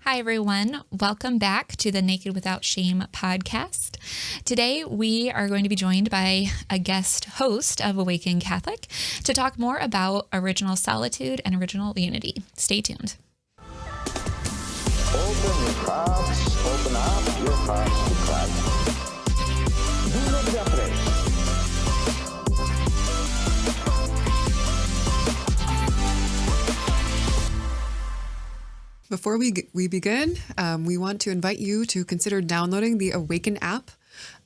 Hi, everyone. Welcome back to the Naked Without Shame podcast. Today, we are going to be joined by a guest host of Awaken Catholic to talk more about original solitude and original unity. Stay tuned. Open your hearts, open up your hearts to Christ. Do not be afraid. Before we begin, we want to invite you to consider downloading the Awaken app.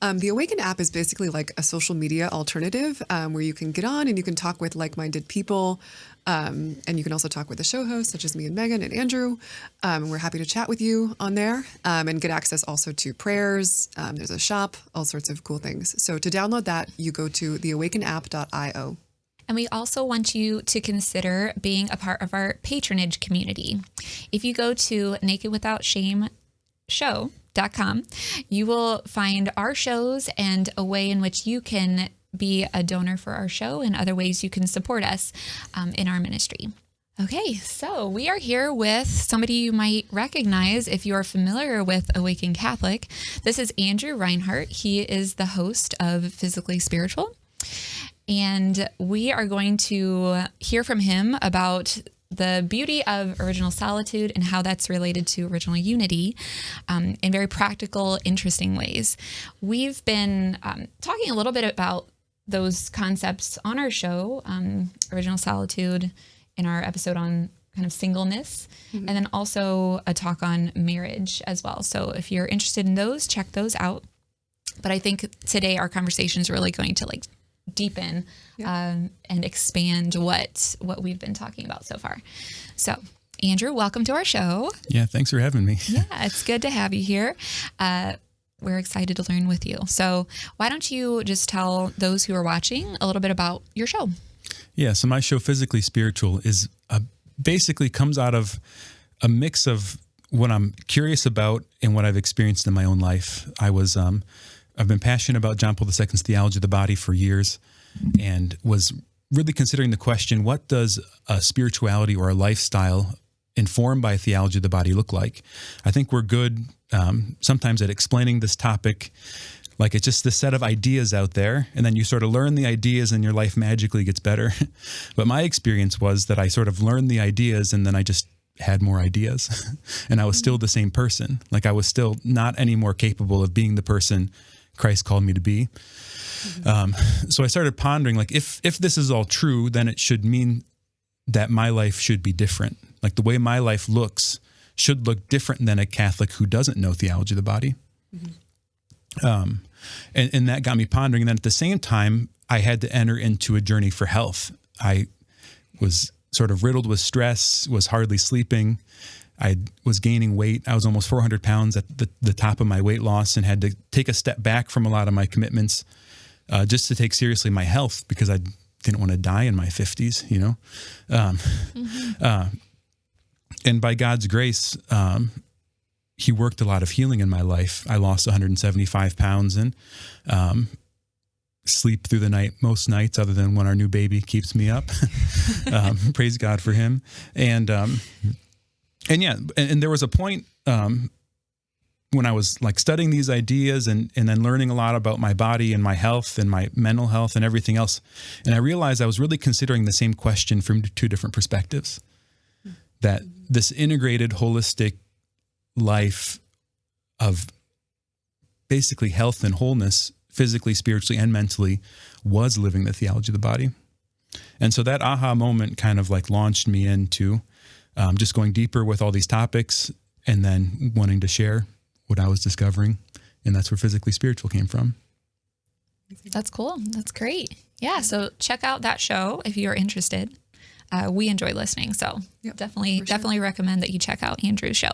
The Awaken app is basically like a social media alternative where you can get on and you can talk with like-minded people. And you can also talk with the show hosts, such as me and Megan and Andrew. We're happy to chat with you on there and get access also to prayers. There's a shop, all sorts of cool things. So to download that, you go to theawakenapp.io. And we also want you to consider being a part of our patronage community. If you go to nakedwithoutshameshow.com, you will find our shows and a way in which you can be a donor for our show and other ways you can support us in our ministry. Okay, so we are here with somebody you might recognize if you're familiar with Awaken Catholic. This is Andrew Reinhart. He is the host of Physically Spiritual. And we are going to hear from him about the beauty of original solitude and how that's related to original unity in very practical, interesting ways. We've been talking a little bit about those concepts on our show, original solitude, in our episode on kind of singleness, and then also a talk on marriage as well. So if you're interested in those, check those out. But I think today our conversation is really going to deepen and expand what we've been talking about so far. So, Andrew, welcome to our show. Yeah, thanks for having me. Yeah, it's good to have you here. We're excited to learn with you. So why don't you just tell those who are watching a little bit about your show? Yeah, so my show, Physically Spiritual, is basically comes out of a mix of what I'm curious about and what I've experienced in my own life. I've been passionate about John Paul II's Theology of the Body for years and was really considering the question, what does a spirituality or a lifestyle informed by theology of the body look like? I think we're good sometimes at explaining this topic like it's just this set of ideas out there, and then you sort of learn the ideas and your life magically gets better. But my experience was that I sort of learned the ideas and then I just had more ideas and I was still the same person. Like I was still not any more capable of being the person Christ called me to be. So I started pondering, if this is all true, then it should mean that my life should be different. Like the way my life looks should look different than a Catholic who doesn't know theology of the body. And that got me pondering. And then at the same time, I had to enter into a journey for health. I was sort of riddled with stress, was hardly sleeping. I was gaining weight. I was almost 400 pounds at the top of my weight loss and had to take a step back from a lot of my commitments just to take seriously my health because I didn't want to die in my 50s, And by God's grace, he worked a lot of healing in my life. I lost 175 pounds and sleep through the night most nights other than when our new baby keeps me up. Praise God for him. And there was a point when I was studying these ideas and then learning a lot about my body and my health and my mental health and everything else. And I realized I was really considering the same question from two different perspectives. That this integrated, holistic life of basically health and wholeness, physically, spiritually, and mentally, was living the theology of the body. And so that aha moment kind of launched me into just going deeper with all these topics and then wanting to share what I was discovering. And that's where Physically Spiritual came from. That's cool. That's great. Yeah. So check out that show if you're interested. We enjoy listening. So definitely recommend that you check out Andrew's show.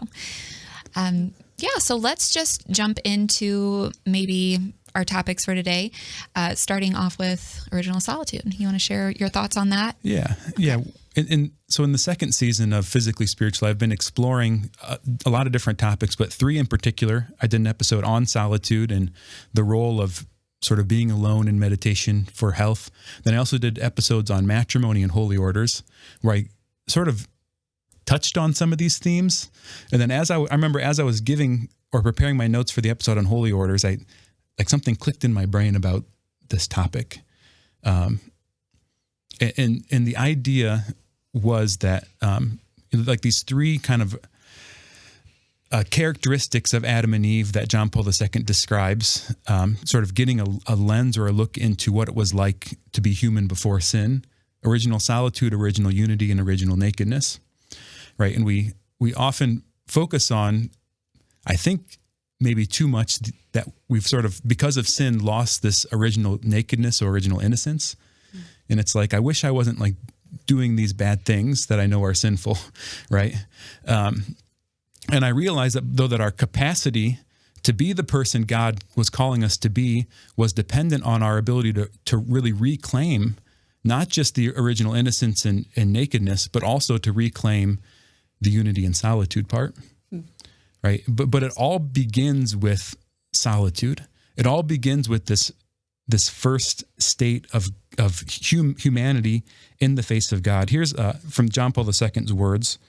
So let's just jump into maybe our topics for today, starting off with original solitude. You want to share your thoughts on that? Yeah. And so in the second season of Physically Spiritual, I've been exploring a lot of different topics, but three in particular. I did an episode on solitude and the role of sort of being alone in meditation for health. Then I also did episodes on matrimony and holy orders, where I sort of touched on some of these themes. And then I remember as I was giving or preparing my notes for the episode on holy orders, something clicked in my brain about this topic. And the idea was that like these three kind of characteristics of Adam and Eve that John Paul II describes, sort of getting a lens or a look into what it was like to be human before sin: original solitude, original unity, and original nakedness. Right. And we often focus on, I think maybe too much, that we've sort of, because of sin, lost this original nakedness or original innocence. And it's like, I wish I wasn't like doing these bad things that I know are sinful. Right. And I realized that though that our capacity to be the person God was calling us to be was dependent on our ability to really reclaim not just the original innocence and nakedness, but also to reclaim the unity and solitude part. Right. But it all begins with solitude. It all begins with this first state of humanity in the face of God. Here's from John Paul II's words,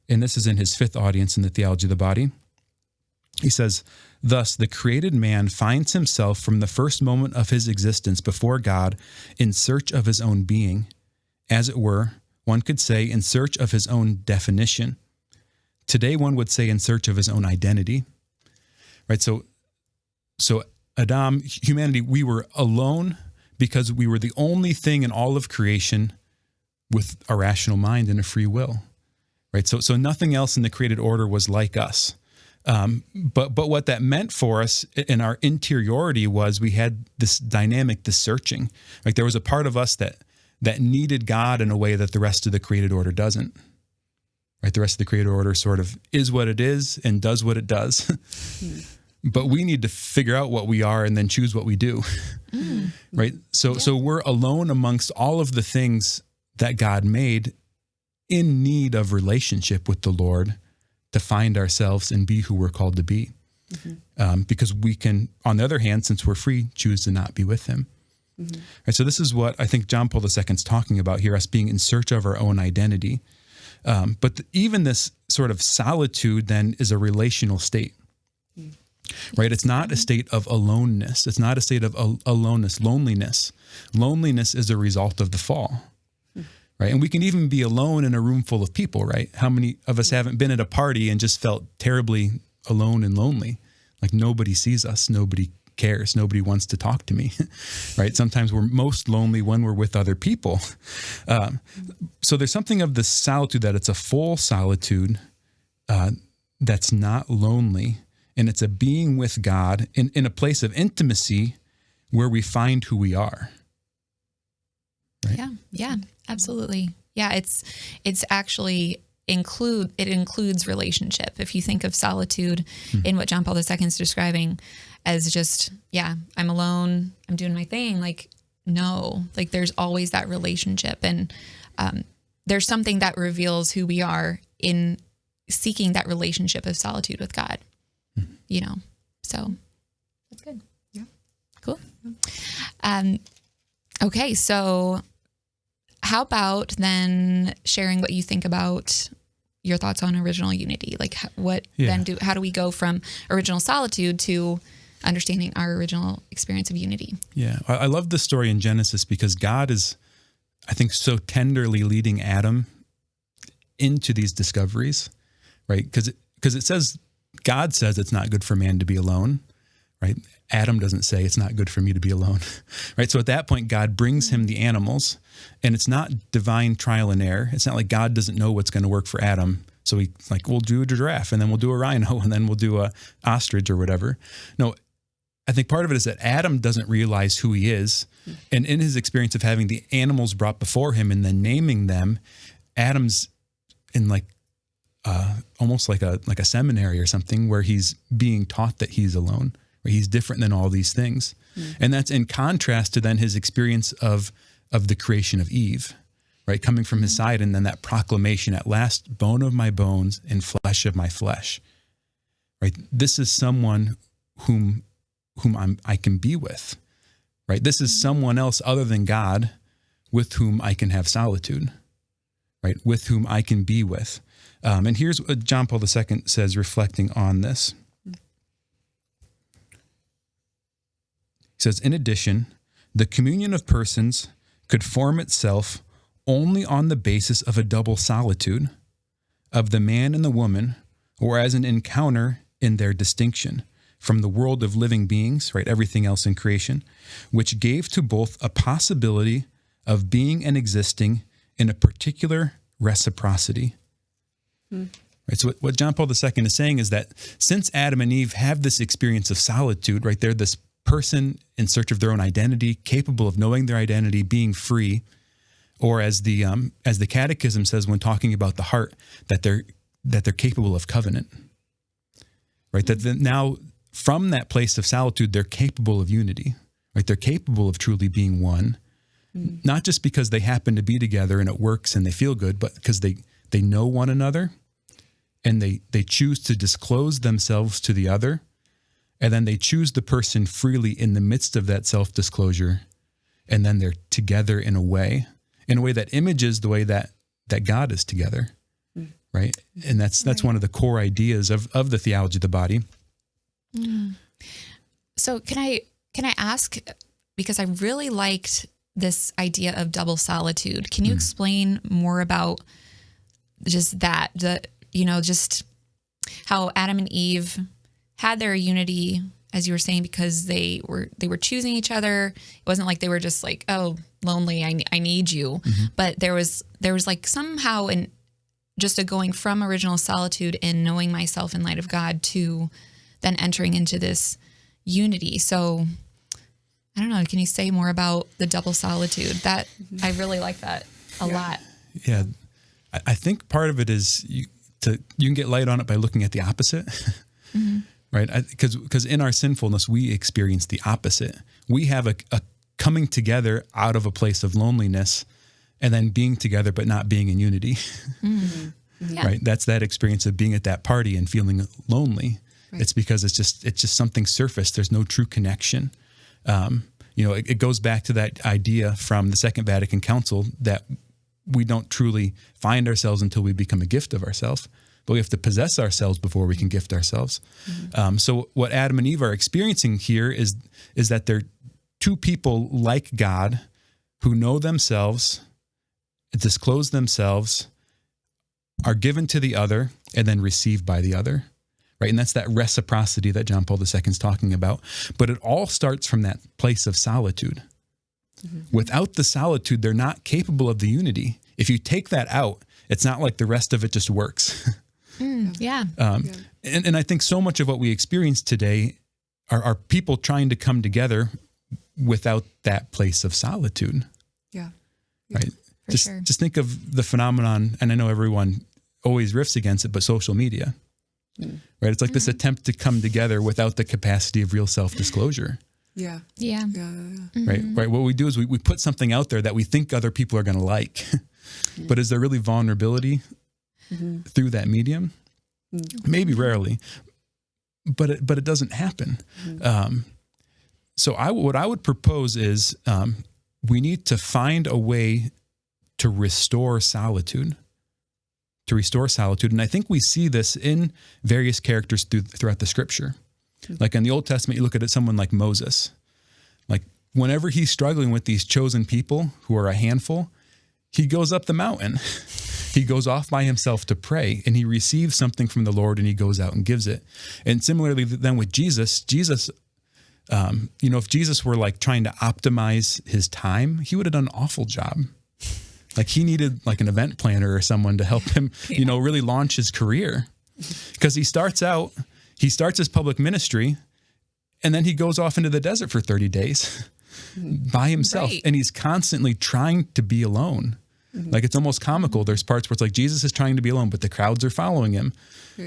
and this is in his fifth audience in the Theology of the Body. He says, "Thus, the created man finds himself from the first moment of his existence before God in search of his own being, as it were, one could say in search of his own definition. Today, one would say in search of his own identity." Right? So Adam, humanity, we were alone because we were the only thing in all of creation with a rational mind and a free will. Right? So nothing else in the created order was like us. But what that meant for us in our interiority was we had this dynamic, this searching. Like there was a part of us that needed God in a way that the rest of the created order doesn't. Right? The rest of the created order sort of is what it is and does what it does. But we need to figure out what we are and then choose what we do. Right? So we're alone amongst all of the things that God made, in need of relationship with the Lord to find ourselves and be who we're called to be. Because we can, on the other hand, since we're free, choose to not be with him. Right, so this is what I think John Paul II is talking about here, us being in search of our own identity. But even this sort of solitude then is a relational state. Right? It's not a state of aloneness. It's not a state of aloneness, loneliness. Loneliness is a result of the fall. Right? And we can even be alone in a room full of people, right? How many of us haven't been at a party and just felt terribly alone and lonely? Like nobody sees us, nobody cares, nobody wants to talk to me, right? Sometimes we're most lonely when we're with other people. So there's something of the solitude that it's a full solitude that's not lonely, and it's a being with God in a place of intimacy where we find who we are. Right? Yeah, absolutely. Yeah, it's actually includes relationship. If you think of solitude in what John Paul II is describing as just, I'm alone, I'm doing my thing. Like, no, like there's always that relationship, and there's something that reveals who we are in seeking that relationship of solitude with God. You know, so that's good. Yeah, cool. Okay, so how about then sharing what you think about your thoughts on original unity? Like how do we go from original solitude to understanding our original experience of unity? Yeah, I love this story in Genesis because God is, I think, so tenderly leading Adam into these discoveries, right? Because it says, God says it's not good for man to be alone, right? Adam doesn't say it's not good for me to be alone, right? So at that point, God brings him the animals, and it's not divine trial and error. It's not like God doesn't know what's going to work for Adam. So he's like, we'll do a giraffe, and then we'll do a rhino, and then we'll do a ostrich or whatever. No, I think part of it is that Adam doesn't realize who he is. And in his experience of having the animals brought before him and then naming them, Adam's in almost like a seminary or something where he's being taught that he's alone, where he's different than all these things. And that's in contrast to then his experience of the creation of Eve, right? Coming from his side, and then that proclamation, at last, bone of my bones and flesh of my flesh, right? This is someone whom I can be with, right? This is someone else other than God with whom I can have solitude, right? With whom I can be with. And here's what John Paul II says, reflecting on this. He says, in addition, the communion of persons could form itself only on the basis of a double solitude of the man and the woman, or as an encounter in their distinction from the world of living beings, right, everything else in creation, which gave to both a possibility of being and existing in a particular reciprocity. Right, so what John Paul II is saying is that since Adam and Eve have this experience of solitude, right, they're this person in search of their own identity, capable of knowing their identity, being free, or as the Catechism says when talking about the heart, that they're capable of covenant, right? That now from that place of solitude, they're capable of unity, right? They're capable of truly being one, not just because they happen to be together and it works and they feel good, but because they know one another and they choose to disclose themselves to the other. And then they choose the person freely in the midst of that self-disclosure. And then they're together in a way that images the way that God is together, right? And that's one of the core ideas of the theology of the body. So can I ask, because I really liked this idea of double solitude. Can you explain more about just that, just how Adam and Eve had their unity, as you were saying, because they were choosing each other. It wasn't like they were just like, oh, lonely, I need you. But there was like somehow just a going from original solitude and knowing myself in light of God to then entering into this unity. So I don't know, can you say more about the double solitude? That I really like that a lot. Yeah. I think part of it is you can get light on it by looking at the opposite. Right? Because in our sinfulness, we experience the opposite. We have a coming together out of a place of loneliness and then being together but not being in unity. Yeah. Right? That's that experience of being at that party and feeling lonely. Right. It's because it's just something surface. There's no true connection. It goes back to that idea from the Second Vatican Council that we don't truly find ourselves until we become a gift of ourselves. But we have to possess ourselves before we can gift ourselves. So what Adam and Eve are experiencing here is that they're two people like God who know themselves, disclose themselves, are given to the other, and then received by the other. Right? And that's that reciprocity that John Paul II is talking about. But it all starts from that place of solitude. Without the solitude, they're not capable of the unity. If you take that out, it's not like the rest of it just works. Yeah. And I think so much of what we experience today are people trying to come together without that place of solitude. Yeah. Right. For sure. Just think of the phenomenon, and I know everyone always riffs against it, but social media. Right. It's like this attempt to come together without the capacity of real self-disclosure. Yeah. Right. What we do is we put something out there that we think other people are going to like, but is there really vulnerability through that medium? Maybe rarely, but it doesn't happen. So what I would propose is we need to find a way to restore solitude. And I think we see this in various characters throughout the scripture. Like in the Old Testament, you look at someone like Moses. Like whenever he's struggling with these chosen people who are a handful, he goes up the mountain. He goes off by himself to pray, and he receives something from the Lord, and he goes out and gives it. And similarly then with Jesus, if Jesus were like trying to optimize his time, he would have done an awful job. Like he needed like an event planner or someone to help him, really launch his career. Because he starts his public ministry, and then he goes off into the desert for 30 days by himself. Right. And he's constantly trying to be alone. Like it's almost comical. There's parts where it's like Jesus is trying to be alone, but the crowds are following him.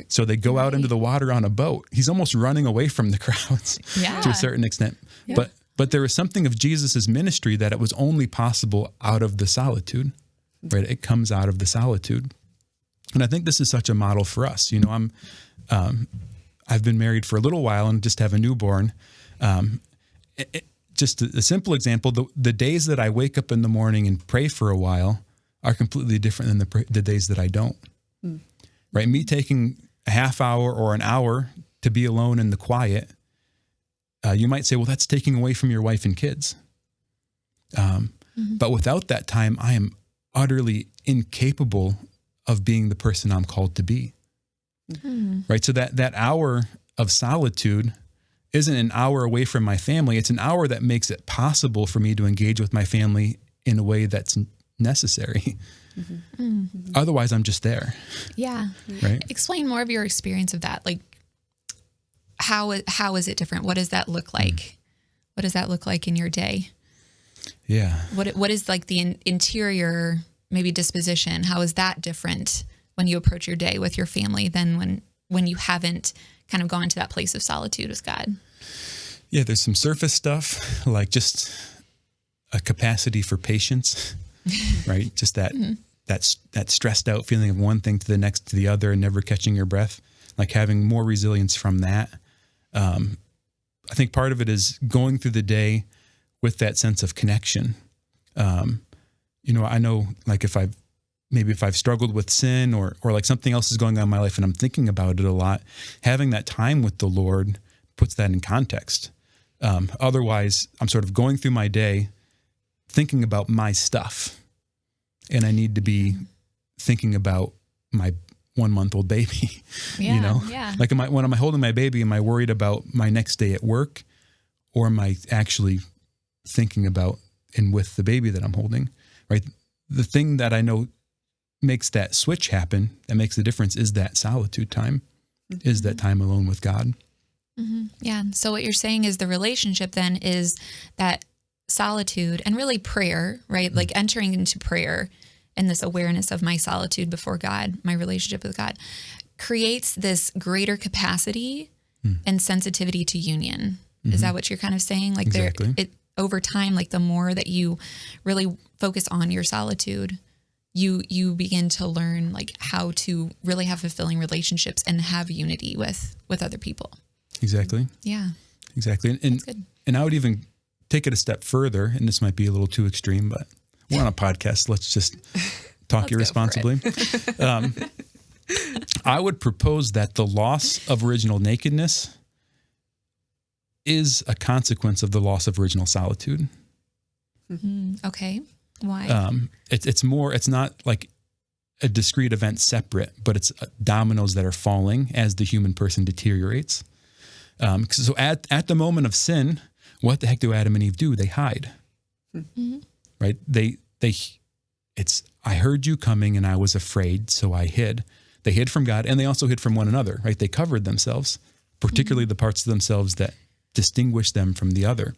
So they go out into the water on a boat. He's almost running away from the crowds to a certain extent. Yeah. But there was something of Jesus's ministry that it was only possible out of the solitude, right? It comes out of the solitude. And I think this is such a model for us. I've been married for a little while and just have a newborn. Just a simple example, the days that I wake up in the morning and pray for a while are completely different than the days that I don't. right? Me taking a half hour or an hour to be alone in the quiet, you might say, well, that's taking away from your wife and kids. But without that time, I am utterly incapable of being the person I'm called to be. Right? So that hour of solitude isn't an hour away from my family. It's an hour that makes it possible for me to engage with my family in a way that's necessary. Otherwise, I'm just there. Yeah. Right? Explain more of your experience of that. Like, how is it different? What does that look like? What does that look like in your day? Yeah. What is like the interior maybe disposition? How is that different when you approach your day with your family than when you haven't kind of gone to that place of solitude with God? Yeah, there's some surface stuff, like just a capacity for patience, right? Just that stressed out feeling of one thing to the next to the other and never catching your breath, like having more resilience from that. I think part of it is going through the day with that sense of connection. I know like if I've struggled with sin or like something else is going on in my life and I'm thinking about it a lot, having that time with the Lord puts that in context. Otherwise, I'm sort of going through my day thinking about my stuff, and I need to be thinking about my 1-month-old baby. Yeah. Like when am I holding my baby? Am I worried about my next day at work, or am I actually thinking about and with the baby that I'm holding? Right. The thing that I know makes that switch happen, that makes the difference, is that solitude time, is that time alone with God. Yeah. So what you're saying is the relationship then is that solitude and really prayer, right? Like entering into prayer and this awareness of my solitude before God, my relationship with God, creates this greater capacity and sensitivity to union. Is that what you're kind of saying? Like Exactly. Over time, like the more that you really focus on your solitude, you begin to learn like how to really have fulfilling relationships and have unity with other people. Exactly. Yeah. Exactly. That's good. And I would even take it a step further, and this might be a little too extreme, but we're on a podcast. Let's just talk irresponsibly. I would propose that the loss of original nakedness is a consequence of the loss of original solitude. Okay. Why? It's not like a discrete event separate, but it's dominoes that are falling as the human person deteriorates. So at the moment of sin, what the heck do Adam and Eve do? They hide, right? I heard you coming and I was afraid, so I hid. They hid from God, and they also hid from one another, right? They covered themselves, particularly the parts of themselves that distinguish them from the other.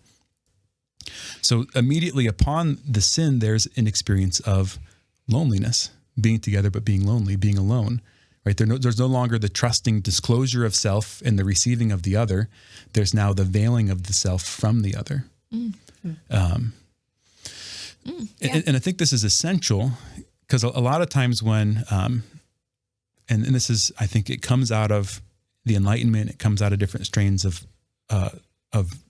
So immediately upon the sin, there's an experience of loneliness, being together but being lonely, being alone, right? There's no longer the trusting disclosure of self and the receiving of the other. There's now the veiling of the self from the other. And I think this is essential because a lot of times when, and this is, I think it comes out of the Enlightenment, it comes out of different strains of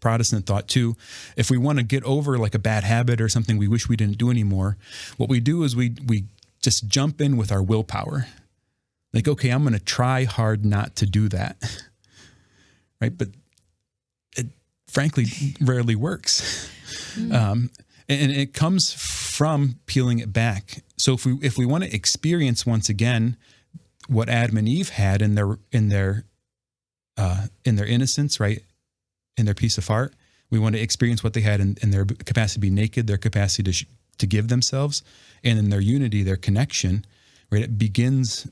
Protestant thought too. If we want to get over like a bad habit or something we wish we didn't do anymore, what we do is we just jump in with our willpower. Like, okay, I'm going to try hard not to do that. Right. But it frankly rarely works. And it comes from peeling it back. So if we want to experience once again what Adam and Eve had in their innocence, right, in their peace of heart, we want to experience what they had in their capacity to be naked, their capacity to give themselves, and in their unity, their connection, right? It begins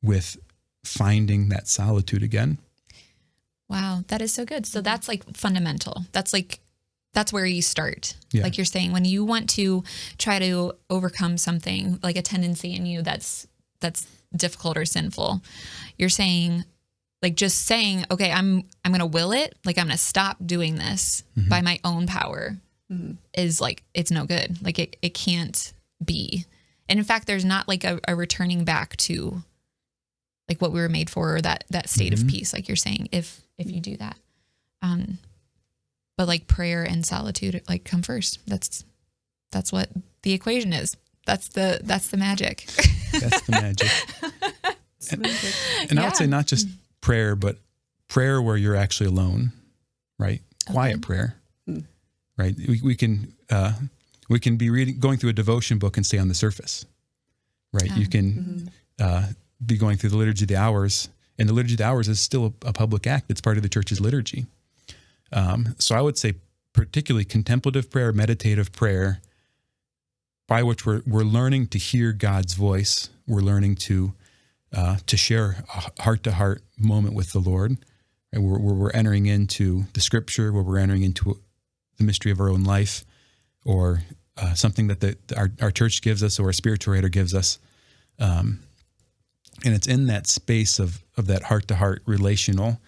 with finding that solitude again. Wow, that is so good. So that's like fundamental. That's where you start. Yeah. Like you're saying, when you want to try to overcome something like a tendency in you that's difficult or sinful, you're saying, like just saying, okay, I'm going to will it. Like I'm going to stop doing this by my own power is like, it's no good. Like it can't be. And in fact, there's not like a returning back to like what we were made for, or that state of peace. Like you're saying, if you do that, but like prayer and solitude, like come first. That's what the equation is. That's the magic. That's the magic. And I would say not just prayer, but prayer where you're actually alone, right? Quiet prayer, right? We can be going through a devotion book and stay on the surface, right? You can be going through the Liturgy of the Hours, and the Liturgy of the Hours is still a public act. It's part of the church's liturgy. So I would say particularly contemplative prayer, meditative prayer, by which we're learning to hear God's voice. We're learning to share a heart-to-heart moment with the Lord, and where we're entering into the Scripture, where we're entering into the mystery of our own life, or something that our church gives us or a spiritual writer gives us. And it's in that space of that heart-to-heart relational,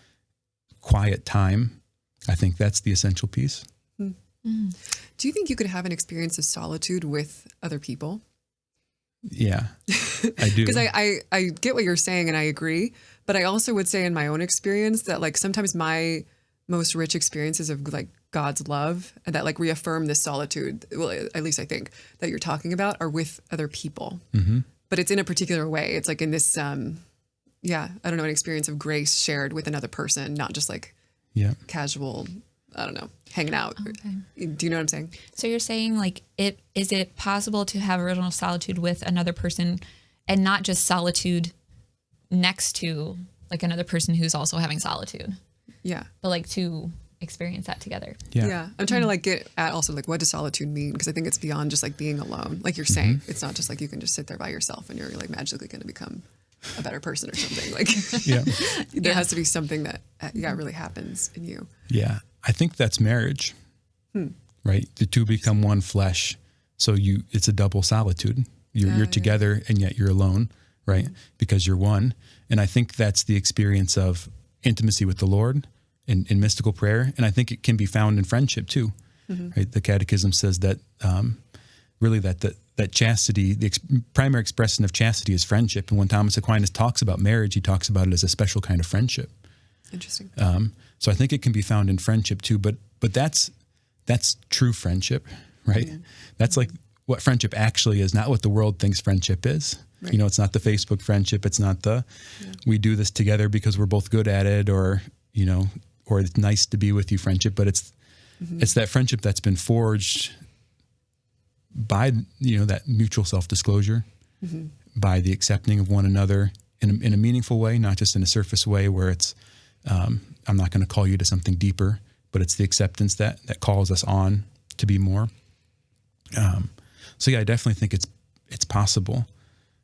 quiet time. I think that's the essential piece. Do you think you could have an experience of solitude with other people? Yeah, I do. Because I get what you're saying and I agree, but I also would say in my own experience that like sometimes my most rich experiences of like God's love and that like reaffirm this solitude, well, at least I think that you're talking about, are with other people. But it's in a particular way. It's like in this, I don't know, an experience of grace shared with another person, not just like casual, I don't know, hanging out. Okay. Do you know what I'm saying? So you're saying like, is it possible to have original solitude with another person and not just solitude next to like another person who's also having solitude? Yeah. But like to experience that together. Yeah. I'm trying to like get at also like, what does solitude mean? Because I think it's beyond just like being alone. Like you're saying, it's not just like you can just sit there by yourself and you're like magically going to become a better person or something. Like there has to be something that really happens in you. Yeah. I think that's marriage, right? The two become one flesh. So it's a double solitude. You're together and yet you're alone, right? Because you're one. And I think that's the experience of intimacy with the Lord in mystical prayer. And I think it can be found in friendship too, right? The Catechism says that really that chastity, the primary expression of chastity is friendship. And when Thomas Aquinas talks about marriage, he talks about it as a special kind of friendship. Interesting. So I think it can be found in friendship too, but that's true friendship, right? That's like what friendship actually is, not what the world thinks friendship is. Right. You know, it's not the Facebook friendship. It's not we do this together because we're both good at it, or, you know, or it's nice to be with you friendship, but it's that friendship that's been forged by, you know, that mutual self-disclosure, by the accepting of one another in a meaningful way, not just in a surface way where it's, I'm not going to call you to something deeper, but it's the acceptance that calls us on to be more. So yeah, I definitely think it's possible.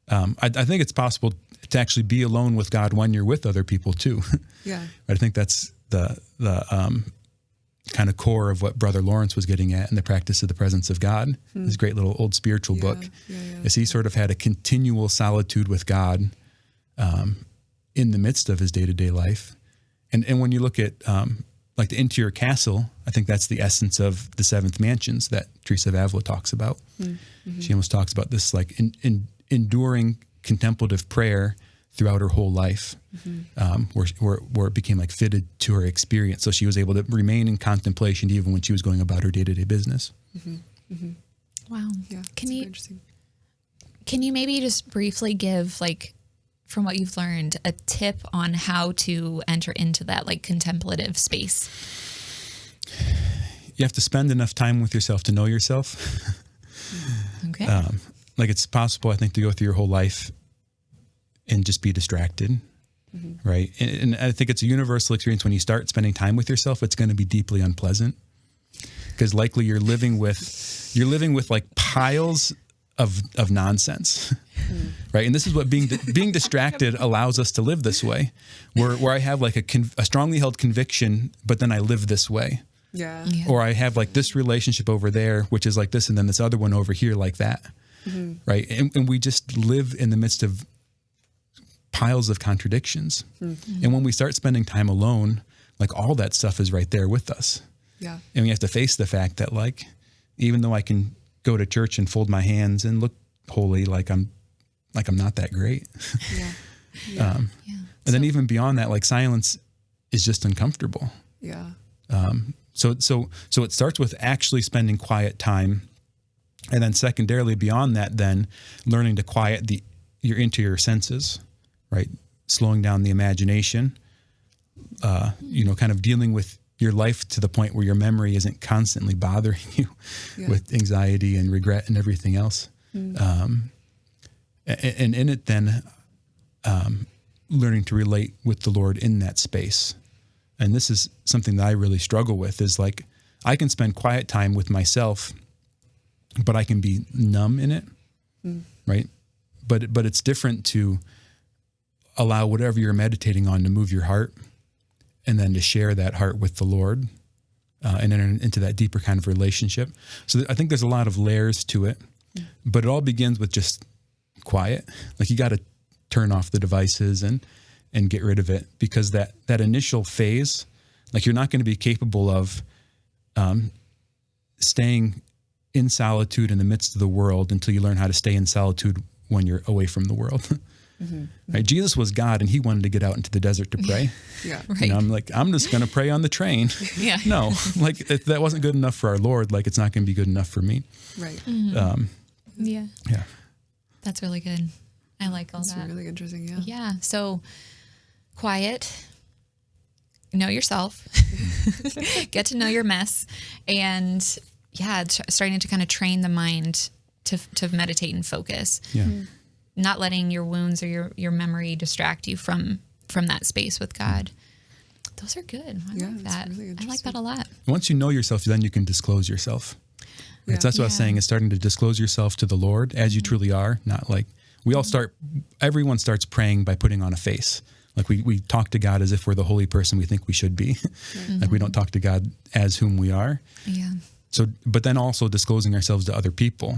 I think it's possible to actually be alone with God when you're with other people too. Yeah. I think that's the kind of core of what Brother Lawrence was getting at in the Practice of the Presence of God, his great little old spiritual book, is he sort of had a continual solitude with God in the midst of his day-to-day life. And when you look at like the interior castle, I think that's the essence of the seventh mansions that Teresa of Avila talks about. She almost talks about this like enduring contemplative prayer throughout her whole life, where it became like fitted to her experience. So she was able to remain in contemplation even when she was going about her day-to-day business. Wow. Yeah. Can you maybe just briefly give, like, from what you've learned, a tip on how to enter into that like contemplative space? You have to spend enough time with yourself to know yourself. Okay. Like it's possible, I think, to go through your whole life and just be distracted, right? And I think it's a universal experience when you start spending time with yourself. It's going to be deeply unpleasant because likely you're living with like piles of nonsense, right? And this is what being distracted allows us to live this way, where I have like a strongly held conviction, but then I live this way. Yeah. Or I have like this relationship over there, which is like this, and then this other one over here like that, right? And we just live in the midst of piles of contradictions. And when we start spending time alone, like all that stuff is right there with us. Yeah. And we have to face the fact that like, even though I can go to church and fold my hands and look holy, like I'm not that great. And then even beyond that, like silence is just uncomfortable. Yeah. So it starts with actually spending quiet time. And then secondarily beyond that, then learning to quiet your interior senses, right? Slowing down the imagination, kind of dealing with your life to the point where your memory isn't constantly bothering you with anxiety and regret and everything else. And in it then, learning to relate with the Lord in that space. And this is something that I really struggle with, is like, I can spend quiet time with myself, but I can be numb in it, right? But it's different to allow whatever you're meditating on to move your heart, and then to share that heart with the Lord, and enter into that deeper kind of relationship. So I think there's a lot of layers to it, but it all begins with just quiet. Like, you got to turn off the devices and get rid of it, because that initial phase, like, you're not going to be capable of staying in solitude in the midst of the world until you learn how to stay in solitude when you're away from the world. Right? Jesus was God, and he wanted to get out into the desert to pray. Right. I'm like, I'm just going to pray on the train. No, like, that wasn't good enough for our Lord. Like, it's not going to be good enough for me. Right. Yeah. That's really good. I like all that. That's really interesting. Yeah. So quiet, know yourself, get to know your mess, and starting to kind of train the mind to meditate and focus. Not letting your wounds or your memory distract you from that space with God. Those are good. I like that. Really I like that a lot. Once you know yourself, then you can disclose yourself. Right? So that's what I was saying, is starting to disclose yourself to the Lord as you truly are. Not like, everyone starts praying by putting on a face. Like, we talk to God as if we're the holy person we think we should be. Like, we don't talk to God as whom we are. So, but then also disclosing ourselves to other people.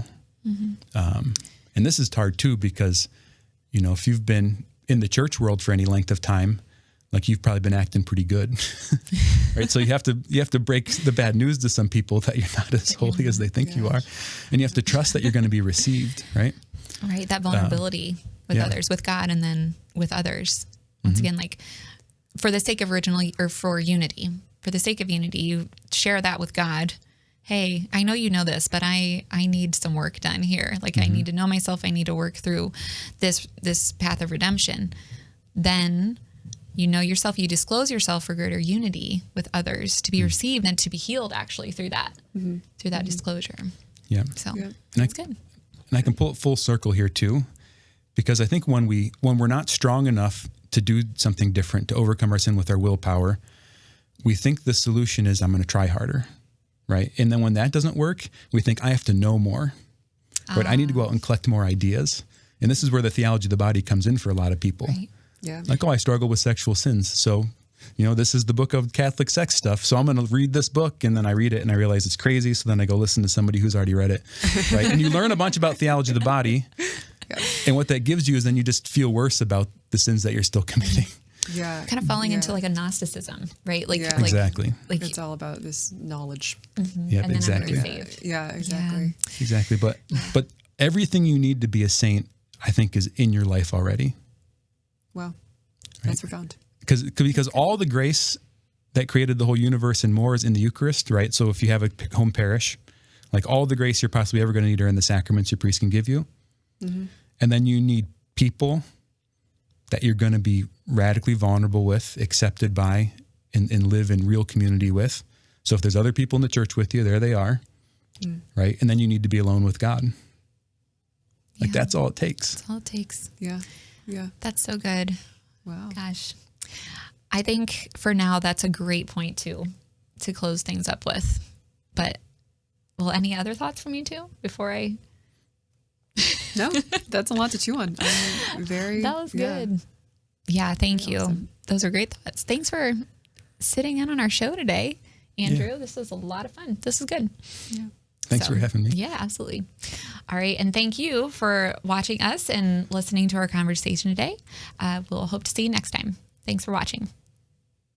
And this is hard too, because, if you've been in the church world for any length of time, like, you've probably been acting pretty good, right? So you have to break the bad news to some people that you're not as holy as they think you are. And you have to trust that you're going to be received, right? Right. That vulnerability with others, with God, and then with others. Once again, like, for the sake of for the sake of unity, you share that with God. Hey, I know you know this, but I need some work done here. Like, I need to know myself. I need to work through this path of redemption. Then you know yourself, you disclose yourself for greater unity with others, to be received and to be healed actually through that, through that disclosure. Yeah. So that's good. And I can pull it full circle here too, because I think when we're not strong enough to do something different, to overcome our sin with our willpower, we think the solution is, I'm going to try harder. Right. And then when that doesn't work, we think, I have to know more. Right. I need to go out and collect more ideas. And this is where the theology of the body comes in for a lot of people. Right. Yeah. Like, I struggle with sexual sins. So, this is the book of Catholic sex stuff. So I'm going to read this book, and then I read it and I realize it's crazy. So then I go listen to somebody who's already read it. Right. And you learn a bunch about theology of the body. And what that gives you is then you just feel worse about the sins that you're still committing. Kind of falling into like a Gnosticism, right? Like, exactly. Like, it's all about this knowledge. Yep, and then exactly. I'm saved. Exactly. Exactly. But everything you need to be a saint, I think, is in your life already. Wow. That's profound. Because all the grace that created the whole universe and more is in the Eucharist, right? So if you have a home parish, like, all the grace you're possibly ever going to need are in the sacraments your priest can give you. And then you need people that you're going to be radically vulnerable with, accepted by, and live in real community with. So if there's other people in the church with you, there they are, right? And then you need to be alone with God. Like, that's all it takes. That's all it takes. Yeah. That's so good. Wow. Gosh. I think for now, that's a great point to close things up with. But, well, any other thoughts from you two before I... No, that's a lot to chew on. That was good. Yeah, thank you. Awesome. Those are great thoughts. Thanks for sitting in on our show today, Andrew. Yeah. This was a lot of fun. This is good. Yeah. Thanks for having me. Yeah, absolutely. All right. And thank you for watching us and listening to our conversation today. We'll hope to see you next time. Thanks for watching.